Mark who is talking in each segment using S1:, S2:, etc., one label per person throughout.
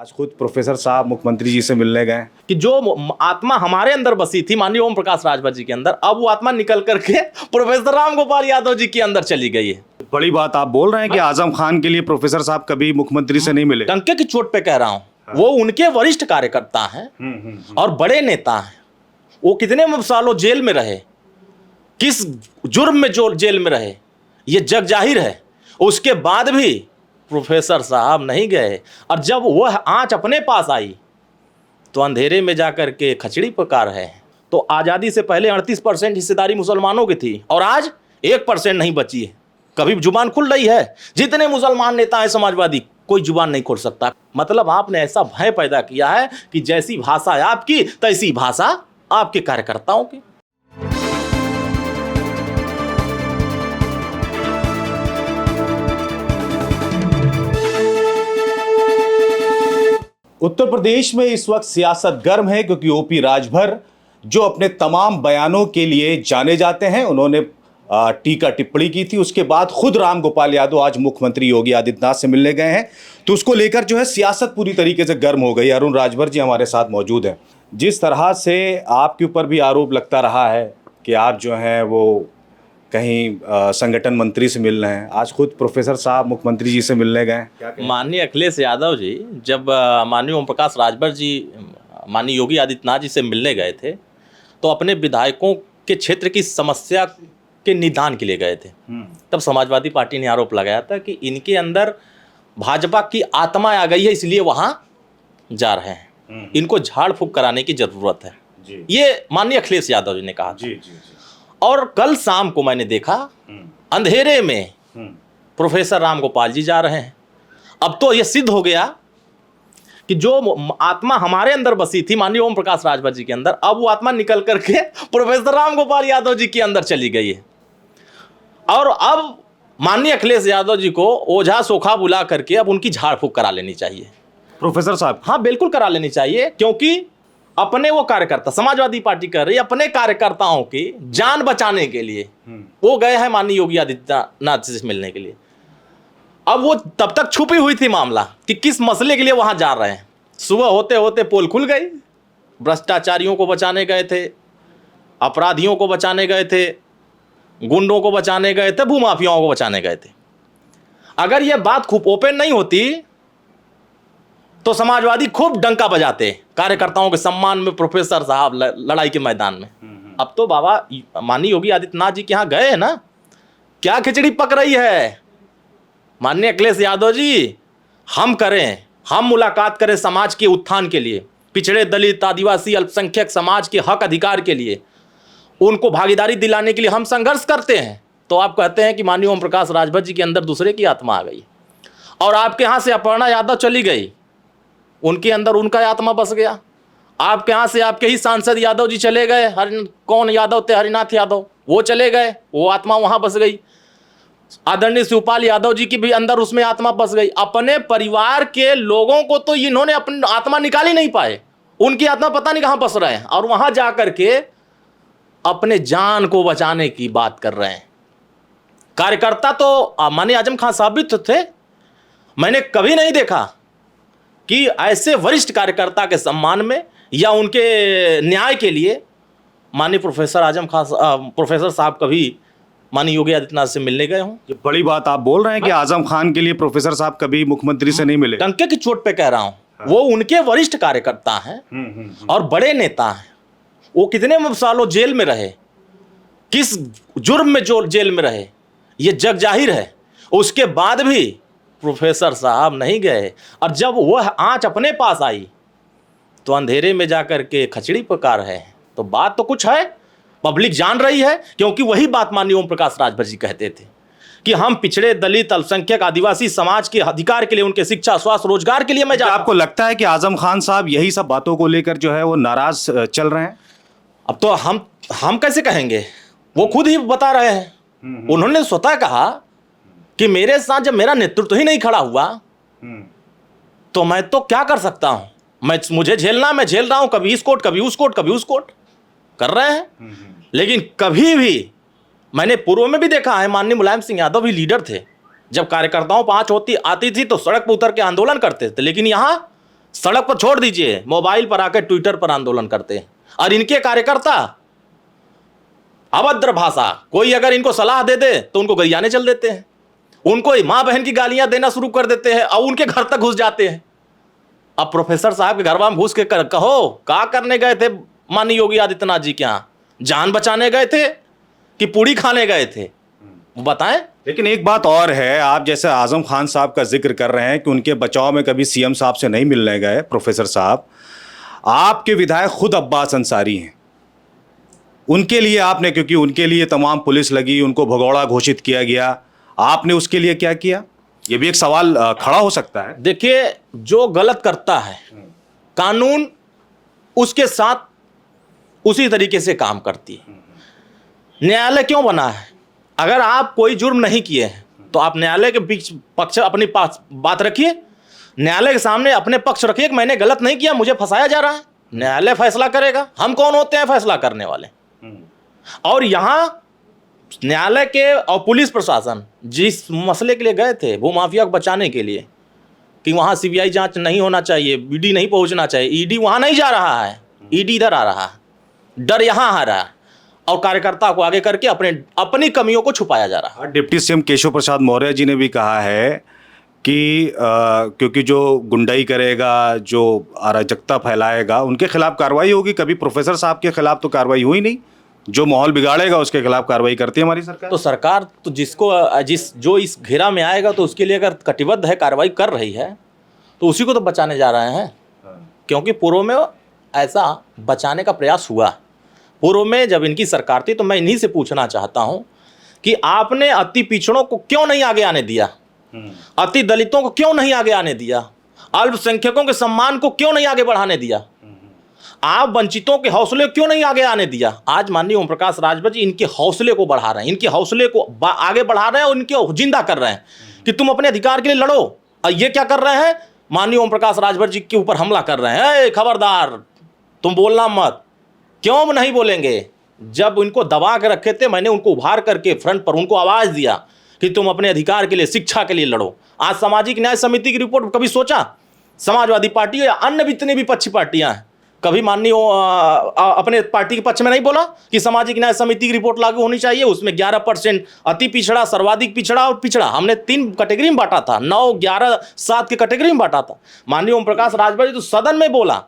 S1: आज खुद प्रोफेसर साहब मुख्यमंत्री जी से मिलने गए
S2: कि जो आत्मा हमारे अंदर बसी थी माननीय ओम प्रकाश राजभर जी के अंदर, अब वो आत्मा निकल करके प्रोफेसर राम गोपाल यादव जी के अंदर चली गई है।
S1: बड़ी बात आप बोल रहे हैं कि आजम खान के लिए प्रोफेसर साहब कभी मुख्यमंत्री से नहीं मिले।
S2: डंके की चोट पे कह रहा हूँ, वो उनके वरिष्ठ कार्यकर्ता हैं और बड़े नेता हैं। वो कितने सालों जेल में रहे, किस जुर्म में जो जेल में रहे, ये जग जाहिर है। उसके बाद भी प्रोफेसर साहब नहीं गए, और जब वह आंच अपने पास आई तो अंधेरे में जाकर के खचड़ी पका रहे हैं। तो आज़ादी से पहले 38% हिस्सेदारी मुसलमानों की थी और आज 1% नहीं बची है। कभी जुबान खुल रही है? जितने मुसलमान नेता हैं समाजवादी, कोई जुबान नहीं खोल सकता। मतलब आपने ऐसा भय पैदा किया है कि जैसी भाषा है आपकी, तैसी भाषा आपके कार्यकर्ताओं की।
S1: उत्तर प्रदेश में इस वक्त सियासत गर्म है क्योंकि ओपी राजभर जो अपने तमाम बयानों के लिए जाने जाते हैं, उन्होंने टीका टिप्पणी की थी। उसके बाद खुद राम गोपाल यादव आज मुख्यमंत्री योगी आदित्यनाथ से मिलने गए हैं, तो उसको लेकर जो है सियासत पूरी तरीके से गर्म हो गई। अरुण राजभर जी हमारे साथ मौजूद हैं। जिस तरह से आपके ऊपर भी आरोप लगता रहा है कि आप जो हैं वो कहीं संगठन मंत्री से मिल रहे हैं, आज खुद प्रोफेसर साहब मुख्यमंत्री जी से मिलने गए।
S2: माननीय अखिलेश यादव जी जब माननीय ओम प्रकाश राजभर जी माननीय योगी आदित्यनाथ जी से मिलने गए थे, तो अपने विधायकों के क्षेत्र की समस्या के निदान के लिए गए थे। तब समाजवादी पार्टी ने आरोप लगाया था कि इनके अंदर भाजपा की आत्मा आ गई है, इसलिए वहाँ जा रहे हैं, इनको झाड़ फूंक कराने की जरूरत है। ये माननीय अखिलेश यादव जी ने कहा था। और कल शाम को मैंने देखा अंधेरे में प्रोफेसर राम गोपाल जी जा रहे हैं। अब तो यह सिद्ध हो गया कि जो आत्मा हमारे अंदर बसी थी माननीय ओम प्रकाश राजभर जी के अंदर, अब वो आत्मा निकल करके प्रोफेसर राम गोपाल यादव जी के अंदर चली गई है। और अब माननीय अखिलेश यादव जी को ओझा सोखा बुला करके अब उनकी झाड़ फूंक करा लेनी चाहिए।
S1: प्रोफेसर साहब?
S2: हाँ, बिल्कुल करा लेनी चाहिए, क्योंकि अपने वो कार्यकर्ता, समाजवादी पार्टी कर रही है, अपने कार्यकर्ताओं की जान बचाने के लिए वो गए हैं माननीय योगी आदित्यनाथ से मिलने के लिए। अब वो तब तक छुपी हुई थी मामला कि किस मसले के लिए वहां जा रहे हैं। सुबह होते होते पोल खुल गई। भ्रष्टाचारियों को बचाने गए थे, अपराधियों को बचाने गए थे, गुंडों को बचाने गए थे, भूमाफियाओं को बचाने गए थे। अगर यह बात खूब ओपन नहीं होती तो समाजवादी खूब डंका बजाते कार्यकर्ताओं के सम्मान में, प्रोफेसर साहब लड़ाई के मैदान में। अब तो बाबा माननीय योगी आदित्यनाथ जी के यहाँ गए हैं ना, क्या खिचड़ी पक रही है। माननीय अखिलेश यादव जी, हम मुलाकात करें समाज के उत्थान के लिए, पिछड़े दलित आदिवासी अल्पसंख्यक समाज के हक अधिकार के लिए, उनको भागीदारी दिलाने के लिए हम संघर्ष करते हैं। तो आप कहते हैं कि माननीय ओम प्रकाश राजभर जी के अंदर दूसरे की आत्मा आ गई, और आपके यहाँ से अपर्णा यादव चली गई, उनके अंदर उनका आत्मा बस गया। आपके यहाँ से आपके ही सांसद यादव जी चले गए, कौन यादव थे, हरिनाथ यादव, वो चले गए, वो आत्मा वहाँ बस गई। आदरणीय शिवपाल यादव जी की भी अंदर उसमें आत्मा बस गई। अपने परिवार के लोगों को तो इन्होंने अपनी आत्मा निकाल ही नहीं पाए, उनकी आत्मा पता नहीं कहाँ बस रहे हैं, और वहाँ जा करके अपने जान को बचाने की बात कर रहे हैं। कार्यकर्ता तो माननीय आजम खान साहब भी तो थे। मैंने कभी नहीं देखा कि ऐसे वरिष्ठ कार्यकर्ता के सम्मान में या उनके न्याय के लिए माननीय प्रोफेसर साहब कभी माननीय योगी आदित्यनाथ से मिलने गए हों।
S1: ये बड़ी बात आप बोल रहे हैं कि आजम खान के लिए प्रोफेसर साहब कभी मुख्यमंत्री से नहीं मिले।
S2: डंके की चोट पे कह रहा हूँ, वो उनके वरिष्ठ कार्यकर्ता हैं और बड़े नेता हैं। वो कितने सालों जेल में रहे, किस जुर्म में जो जेल में रहे, ये जग जाहिर है। उसके बाद भी प्रोफेसर साहब नहीं गए, और जब वह आंच अपने पास आई तो अंधेरे में जाकर के खचड़ी पका रहे हैं। तो बात तो कुछ है, पब्लिक जान रही है, क्योंकि वही बात माननीय ओम प्रकाश राजभर जी कहते थे कि हम पिछड़े दलित अल्पसंख्यक आदिवासी समाज के अधिकार के लिए, उनके शिक्षा स्वास्थ्य रोजगार के लिए मैं
S1: आपको लगता है कि आजम खान साहब यही सब बातों को लेकर जो है वो नाराज चल रहे हैं?
S2: अब तो हम कैसे कहेंगे, वो खुद ही बता रहे हैं। उन्होंने स्वतः कहा कि मेरे साथ जब मेरा नेतृत्व ही नहीं खड़ा हुआ तो मैं तो क्या कर सकता हूं, मुझे झेलना, मैं झेल रहा हूं, कभी इस कोर्ट कभी उस कोर्ट कभी उस कोर्ट कर रहे हैं। लेकिन कभी भी मैंने पूर्व में भी देखा है, माननीय मुलायम सिंह यादव भी लीडर थे, जब कार्यकर्ताओं पर आंच आती थी तो सड़क पर उतर के आंदोलन करते थे। लेकिन यहाँ सड़क पर छोड़ दीजिए, मोबाइल पर आकर ट्विटर पर आंदोलन करते हैं। और इनके कार्यकर्ता अभद्र भाषा, कोई अगर इनको सलाह दे दे तो उनको गरियाने चल देते हैं, उनको मां बहन की गालियां देना शुरू कर देते हैं और उनके घर तक घुस जाते हैं। अब प्रोफेसर साहब के घर में घुस के कहो क्या करने गए थे माननीय योगी आदित्यनाथ जी के यहाँ? जान बचाने गए थे कि पूड़ी खाने गए थे? बताएं।
S1: लेकिन एक बात और है, आप जैसे आजम खान साहब का जिक्र कर रहे हैं कि उनके बचाव में कभी सीएम साहब से नहीं मिलने गए प्रोफेसर साहब, आपके विधायक खुद अब्बास अंसारी हैं। उनके लिए आपने, क्योंकि उनके लिए तमाम पुलिस लगी, उनको भगौड़ा घोषित किया गया, आपने उसके लिए क्या किया? ये भी एक सवाल खड़ा हो सकता है।
S2: देखिए, जो गलत करता है कानून उसके साथ उसी तरीके से काम करती है। न्यायालय क्यों बना है? अगर आप कोई जुर्म नहीं किए हैं तो आप न्यायालय के बीच पक्ष अपनी पास बात रखिए, न्यायालय के सामने अपने पक्ष रखिए कि मैंने गलत नहीं किया, मुझे फंसाया जा रहा है। न्यायालय फैसला करेगा, हम कौन होते हैं फैसला करने वाले? और यहां न्यायालय के और पुलिस प्रशासन जिस मसले के लिए गए थे वो माफिया को बचाने के लिए कि वहां सीबीआई जांच नहीं होना चाहिए, ईडी नहीं पहुंचना चाहिए, ईडी वहां नहीं जा रहा है, ईडी इधर आ रहा है, डर यहां आ रहा है और कार्यकर्ता को आगे करके अपनी कमियों को छुपाया जा रहा है।
S1: डिप्टी सीएम केशव प्रसाद मौर्य जी ने भी कहा है कि क्योंकि जो गुंडाई करेगा, जो अराजकता फैलाएगा, उनके खिलाफ कार्रवाई होगी। कभी प्रोफेसर साहब के खिलाफ तो कार्रवाई हुई नहीं, जो माहौल बिगाड़ेगा उसके खिलाफ कार्रवाई करती है हमारी सरकार।
S2: तो सरकार तो जो इस घेरा में आएगा तो उसके लिए अगर कटिबद्ध है, कार्रवाई कर रही है, तो उसी को तो बचाने जा रहे हैं। क्योंकि पूर्व में ऐसा बचाने का प्रयास हुआ। पूर्व में जब इनकी सरकार थी तो मैं इन्हीं से पूछना चाहता हूं कि आपने अति पिछड़ों को क्यों नहीं आगे आने दिया, अति दलितों को क्यों नहीं आगे आने दिया, अल्पसंख्यकों के सम्मान को क्यों नहीं आगे बढ़ाने दिया, आप वंचितों के हौसले क्यों नहीं आगे आने दिया? आज माननीय ओम प्रकाश राजभर जी इनके हौसले को बढ़ा रहे हैं, इनके हौसले को आगे बढ़ा रहे हैं और इनके जिंदा कर रहे हैं कि तुम अपने अधिकार के लिए लड़ो। और ये क्या कर रहे हैं? माननीय ओम प्रकाश राजभर जी के ऊपर हमला कर रहे हैं। खबरदार, तुम बोलना मत। क्यों नहीं बोलेंगे? जब इनको दबा के रखे थे, मैंने उनको उभार करके फ्रंट पर उनको आवाज दिया कि तुम अपने अधिकार के लिए, शिक्षा के लिए लड़ो। आज सामाजिक न्याय समिति की रिपोर्ट कभी सोचा? समाजवादी पार्टी या अन्य जितनी भी पक्षी पार्टियां हैं, कभी माननीय अपने पार्टी के पक्ष में नहीं बोला कि सामाजिक न्याय समिति की रिपोर्ट लागू होनी चाहिए? उसमें 11% अति पिछड़ा, सर्वाधिक पिछड़ा और पिछड़ा, हमने 3 कैटेगरी में बांटा था, 9, 11, 7 के कैटेगरी में बांटा था। माननीय ओम प्रकाश राजभर जी तो सदन में बोला,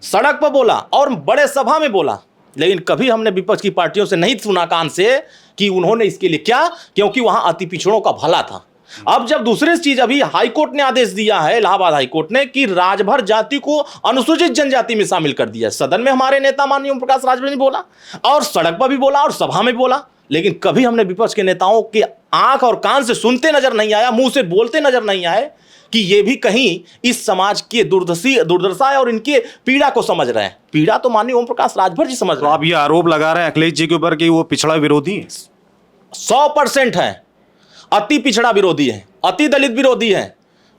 S2: सड़क पर बोला और बड़े सभा में बोला, लेकिन कभी हमने विपक्ष की पार्टियों से नहीं सुना कान से कि उन्होंने इसके लिए क्या, क्योंकि वहां अति पिछड़ों का भला था। अब जब दूसरी चीज, अभी हाईकोर्ट ने आदेश दिया है, इलाहाबाद हाईकोर्ट ने, कि राजभर जाति को अनुसूचित जनजाति में शामिल कर दिया। सदन में हमारे नेता माननीय ओम प्रकाश राजभर ने बोला और सड़क पर भी बोला और सभा में बोला, लेकिन कभी हमने विपक्ष के नेताओं के आंख और कान से सुनते नजर नहीं आया, मुंह से बोलते नजर नहीं आए कि ये भी कहीं इस समाज के दुर्दशा है और इनके पीड़ा को समझ रहे हैं। पीड़ा तो माननीय ओम प्रकाश राजभर जी समझ रहे हैं।
S1: आप ये आरोप लगा रहे हैं अखिलेश जी के ऊपर कि वो पिछड़ा विरोधी है?
S2: 100% है, अति पिछड़ा विरोधी है, अति दलित विरोधी है,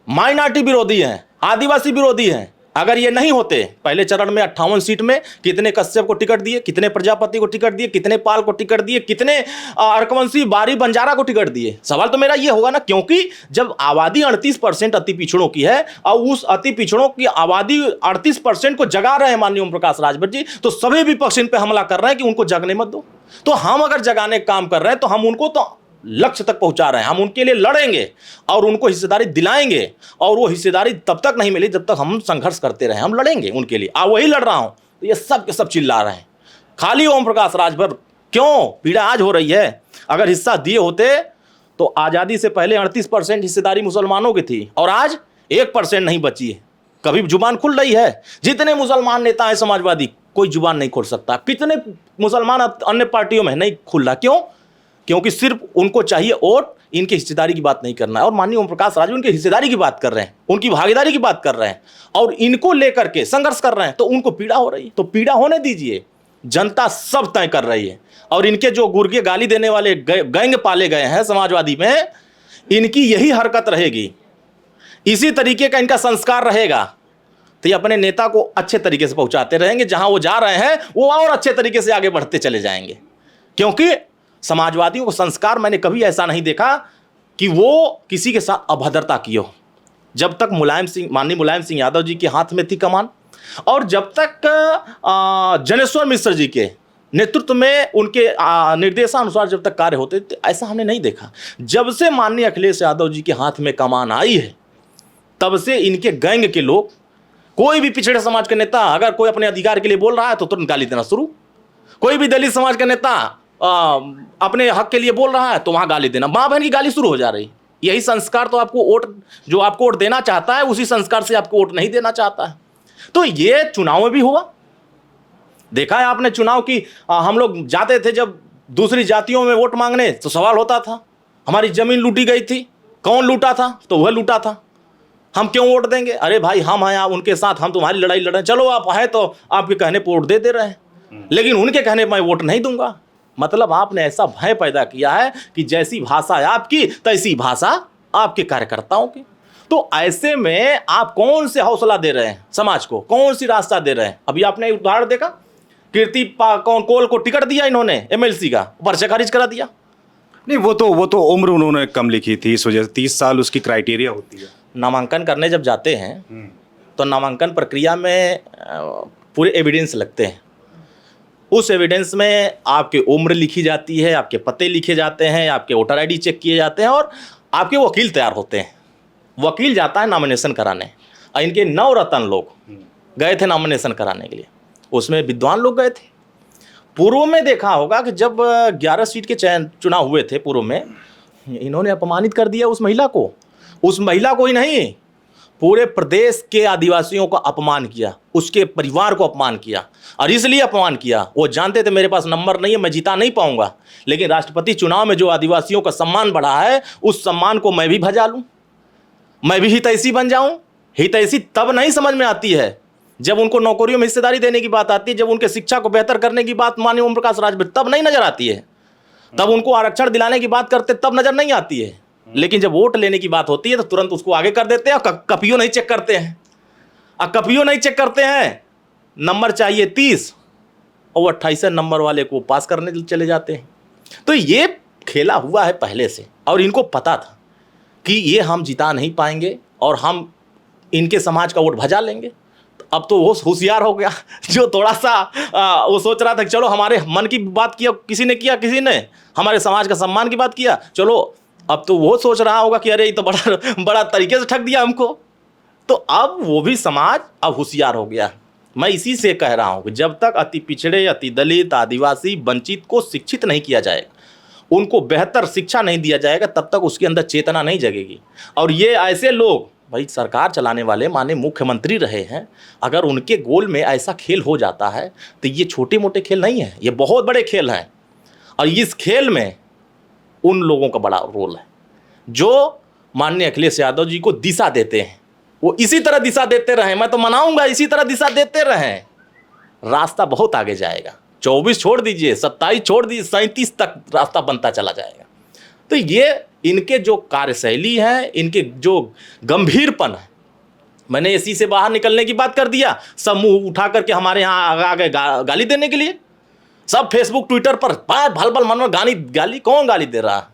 S2: माइनॉरिटी विरोधी है, आदिवासी विरोधी है। अगर ये नहीं होते, पहले चरण में 58 सीट में कितने कश्यप को टिकट दिए, कितने प्रजापति को टिकट दिए, कितने पाल को टिकट दिए, कितने अर्कवंशी, बारी, बंजारा को टिकट दिए? सवाल तो मेरा ये होगा ना, क्योंकि जब आबादी 38% अति पिछड़ों की है और उस अति पिछड़ों की आबादी 38% को जगा रहे हैं माननीय ओम प्रकाश राजभर जी, तो सभी विपक्ष इन पर हमला कर रहे हैं कि उनको जगने मत दो। तो हम अगर जगाने का काम कर रहे हैं तो हम उनको तो लक्ष्य तक पहुंचा रहे हैं, हम उनके लिए लड़ेंगे और उनको हिस्सेदारी दिलाएंगे, और वो हिस्सेदारी तब तक नहीं मिली जब तक हम संघर्ष करते रहे। हम लड़ेंगे उनके लिए, वही लड़ रहा हूं। तो ये सब के सब चिल्ला रहे हैं, खाली ओम प्रकाश राजभर क्यों पीड़ा आज हो रही है? अगर हिस्सा दिए होते तो आजादी से पहले 38% हिस्सेदारी मुसलमानों की थी और आज 1% नहीं बची है। कभी जुबान खुल रही है? जितने मुसलमान नेता हैं समाजवादी, कोई जुबान नहीं खोल सकता। कितने मुसलमान अन्य पार्टियों में नहीं खुल रहा, क्यों? क्योंकि सिर्फ उनको चाहिए वोट, इनकी हिस्सेदारी की बात नहीं करना है। और माननीय ओम प्रकाश राजभर उनकी हिस्सेदारी की बात कर रहे हैं, उनकी भागीदारी की बात कर रहे हैं और इनको लेकर के संघर्ष कर रहे हैं, तो उनको पीड़ा हो रही है। तो पीड़ा होने दीजिए, जनता सब तय कर रही है। और इनके जो गुर्गे गाली देने वाले गैंग पाले गए हैं समाजवादी में, इनकी यही हरकत रहेगी, इसी तरीके का इनका संस्कार रहेगा। तो ये अपने नेता को अच्छे तरीके से पहुंचाते रहेंगे, जहां वो जा रहे हैं वो और अच्छे तरीके से आगे बढ़ते चले जाएंगे। क्योंकि समाजवादियों को संस्कार, मैंने कभी ऐसा नहीं देखा कि वो किसी के साथ अभद्रता की हो। जब तक माननीय मुलायम सिंह यादव जी के हाथ में थी कमान, और जब तक जनेश्वर मिश्र जी के नेतृत्व में उनके निर्देशानुसार जब तक कार्य होते थे, ऐसा हमने नहीं देखा। जब से माननीय अखिलेश यादव जी के हाथ में कमान आई है, तब से इनके गैंग के लोग, कोई भी पिछड़े समाज का नेता अगर कोई अपने अधिकार के लिए बोल रहा है तो तुरंत गाली देना शुरू, कोई भी दलित समाज का नेता अपने हक के लिए बोल रहा है तो वहां गाली देना, माँ बहन की गाली शुरू हो जा रही। यही संस्कार तो आपको वोट, जो आपको वोट देना चाहता है उसी संस्कार से आपको वोट नहीं देना चाहता है। तो ये चुनाव में भी हुआ, देखा है आपने चुनाव की। हम लोग जाते थे जब दूसरी जातियों में वोट मांगने, तो सवाल होता था हमारी जमीन लूटी गई थी, कौन लूटा था, तो वह लूटा था, हम क्यों वोट देंगे। अरे भाई हम हैं उनके साथ, हम तुम्हारी लड़ाई लड़ रहे हैं, चलो आप है तो आपके कहने पर वोट दे रहे हैं, लेकिन उनके कहने पर मैं वोट नहीं दूंगा। मतलब आपने ऐसा भय पैदा किया है कि जैसी भाषा है आपकी तैसी भाषा आपके कार्यकर्ताओं की। तो ऐसे में आप कौन से हौसला दे रहे हैं समाज को, कौन सी रास्ता दे रहे हैं। अभी आपने उदाहरण देखा, कीर्ति कोल को टिकट दिया इन्होंने एमएलसी का, पर्चा खारिज करा दिया।
S1: नहीं, वो तो उम्र उन्होंने कम लिखी थी, इस वजह से 30 साल उसकी क्राइटेरिया होती है।
S2: नामांकन करने जब जाते हैं तो नामांकन प्रक्रिया में पूरे एविडेंस लगते हैं। उस एविडेंस में आपकी उम्र लिखी जाती है, आपके पते लिखे जाते हैं, आपके वोटर आईडी चेक किए जाते हैं, और आपके वकील तैयार होते हैं। वकील जाता है नॉमिनेशन कराने, और इनके 9 रतन लोग गए थे नॉमिनेशन कराने के लिए, उसमें विद्वान लोग गए थे। पूर्व में देखा होगा कि जब 11 सीट के चुनाव हुए थे पूर्व में, इन्होंने अपमानित कर दिया उस महिला को। उस महिला को ही नहीं, पूरे प्रदेश के आदिवासियों का अपमान किया, उसके परिवार को अपमान किया। और इसलिए अपमान किया, वो जानते थे मेरे पास नंबर नहीं है, मैं जीता नहीं पाऊंगा, लेकिन राष्ट्रपति चुनाव में जो आदिवासियों का सम्मान बढ़ा है, उस सम्मान को मैं भी भजा लूं, मैं भी हितैषी बन जाऊं। हितैषी तब नहीं समझ में आती है जब उनको नौकरियों में हिस्सेदारी देने की बात आती है, जब उनके शिक्षा को बेहतर करने की बात माननीय ओम प्रकाश राजभर, तब नहीं नजर आती है। तब उनको आरक्षण दिलाने की बात करते तब नजर नहीं आती है, लेकिन जब वोट लेने की बात होती है तो तुरंत उसको आगे कर देते हैं। और कपियों नहीं चेक करते हैं, कपियों नहीं चेक करते हैं। नंबर चाहिए 30 और 28 नंबर वाले को पास करने चले जाते हैं। तो ये खेला हुआ है पहले से, और इनको पता था कि ये हम जिता नहीं पाएंगे और हम इनके समाज का वोट भजा लेंगे। अब तो वो होशियार हो गया, जो थोड़ा सा वो सोच रहा था कि चलो हमारे मन की बात किया किसी ने हमारे समाज का सम्मान की बात किया, चलो अब तो वो सोच रहा होगा कि अरे ये तो बड़ा तरीके से ठग दिया हमको। तो अब वो भी समाज अब होशियार हो गया। मैं इसी से कह रहा हूँ कि जब तक अति पिछड़े, अति दलित, आदिवासी, वंचित को शिक्षित नहीं किया जाएगा, उनको बेहतर शिक्षा नहीं दिया जाएगा, तब तक उसके अंदर चेतना नहीं जगेगी। और ये ऐसे लोग, भाई सरकार चलाने वाले माननीय मुख्यमंत्री रहे हैं, अगर उनके गोल में ऐसा खेल हो जाता है तो ये छोटे मोटे खेल नहीं है, ये बहुत बड़े खेल हैं। और इस खेल में उन लोगों का बड़ा रोल है जो माननीय अखिलेश यादव जी को दिशा देते हैं। वो इसी तरह दिशा देते रहें, मैं तो मनाऊंगा इसी तरह दिशा देते रहें, रास्ता बहुत आगे जाएगा। 24 छोड़ दीजिए, 27 छोड़ दीजिए, 37 तक रास्ता बनता चला जाएगा। तो ये इनके जो कार्यशैली है, इनके जो गंभीरपन है, मैंने इसी से बाहर निकलने की बात कर दिया, सब मुंह उठा करके हमारे यहाँ आगे गाली देने के लिए, सब फेसबुक ट्विटर पर भल भल मन में गाली। कौन गाली दे रहा?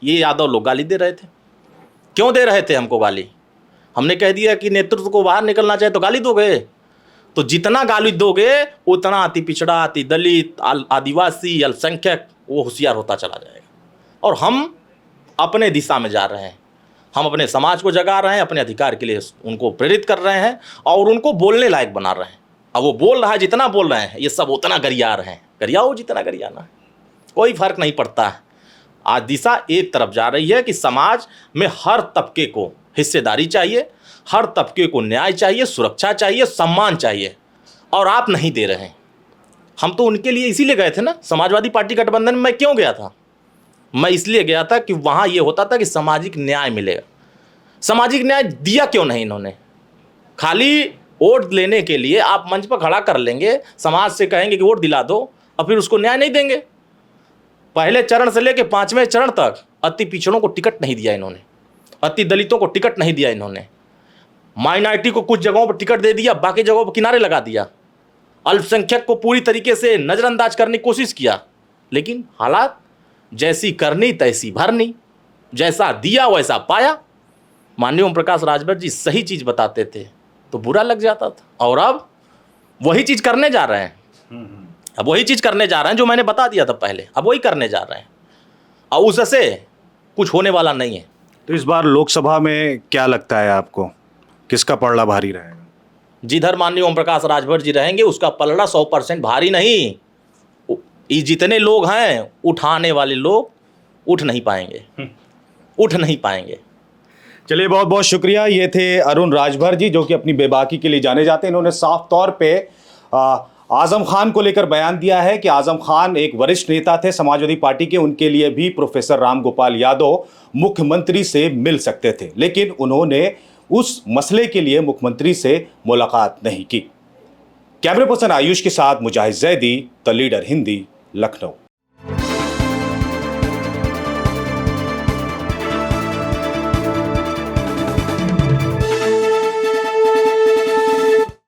S2: ये यादव लोग गाली दे रहे थे। क्यों दे रहे थे हमको गाली? हमने कह दिया कि नेतृत्व को बाहर निकलना चाहे तो गाली दोगे, तो जितना गाली दोगे उतना अति पिछड़ा, अति दलित, आदिवासी, अल्पसंख्यक वो होशियार होता चला जाएगा। और हम अपने दिशा में जा रहे हैं, हम अपने समाज को जगा रहे हैं, अपने अधिकार के लिए उनको प्रेरित कर रहे हैं और उनको बोलने लायक बना रहे हैं। अब वो बोल रहा है, जितना बोल रहे हैं, ये सब उतना गरिया रहे हैं। गरियाओ जितना गरियाना है, कोई फर्क नहीं पड़ता है। आज दिशा एक तरफ जा रही है कि समाज में हर तबके को हिस्सेदारी चाहिए, हर तबके को न्याय चाहिए, सुरक्षा चाहिए, सम्मान चाहिए, और आप नहीं दे रहे हैं। हम तो उनके लिए इसीलिए गए थे ना, समाजवादी पार्टी गठबंधन में मैं क्यों गया था? मैं इसलिए गया था कि वहाँ ये होता था कि सामाजिक न्याय मिलेगा। सामाजिक न्याय दिया क्यों नहीं इन्होंने? खाली वोट लेने के लिए आप मंच पर खड़ा कर लेंगे, समाज से कहेंगे कि वोट दिला दो, और फिर उसको न्याय नहीं देंगे। पहले चरण से लेकर 5वें चरण तक अति पिछड़ों को टिकट नहीं दिया इन्होंने, अति दलितों को टिकट नहीं दिया इन्होंने, माइनॉरिटी को कुछ जगहों पर टिकट दे दिया, बाकी जगहों पर किनारे लगा दिया, अल्पसंख्यक को पूरी तरीके से नज़रअंदाज करने की कोशिश किया। लेकिन हालात जैसी करनी तैसी भरनी, जैसा दिया वैसा पाया। माननीय ओम प्रकाश राजभर जी सही चीज़ बताते थे तो बुरा लग जाता था, और अब वही चीज़ करने जा रहे हैं। अब वही चीज़ करने जा रहे हैं जो मैंने बता दिया था पहले, अब वही करने जा रहे हैं, और उससे कुछ होने वाला नहीं है।
S1: तो इस बार लोकसभा में क्या लगता है आपको, किसका पलड़ा भारी रहेगा?
S2: जिधर माननीय ओम प्रकाश राजभर जी रहेंगे उसका पलड़ा 100% भारी नहीं, ये जितने लोग हैं उठाने वाले लोग उठ नहीं पाएंगे, उठ नहीं पाएंगे।
S1: चलिए, बहुत बहुत शुक्रिया। ये थे अरुण राजभर जी, जो कि अपनी बेबाकी के लिए जाने जाते हैं। इन्होंने साफ तौर पे आजम खान को लेकर बयान दिया है कि आजम खान एक वरिष्ठ नेता थे समाजवादी पार्टी के, उनके लिए भी प्रोफेसर राम गोपाल यादव मुख्यमंत्री से मिल सकते थे, लेकिन उन्होंने उस मसले के लिए मुख्यमंत्री से मुलाकात नहीं की। कैमरे पर्सन आयुष के साथ मुजाहिद जैदी, द लीडर हिंदी, लखनऊ।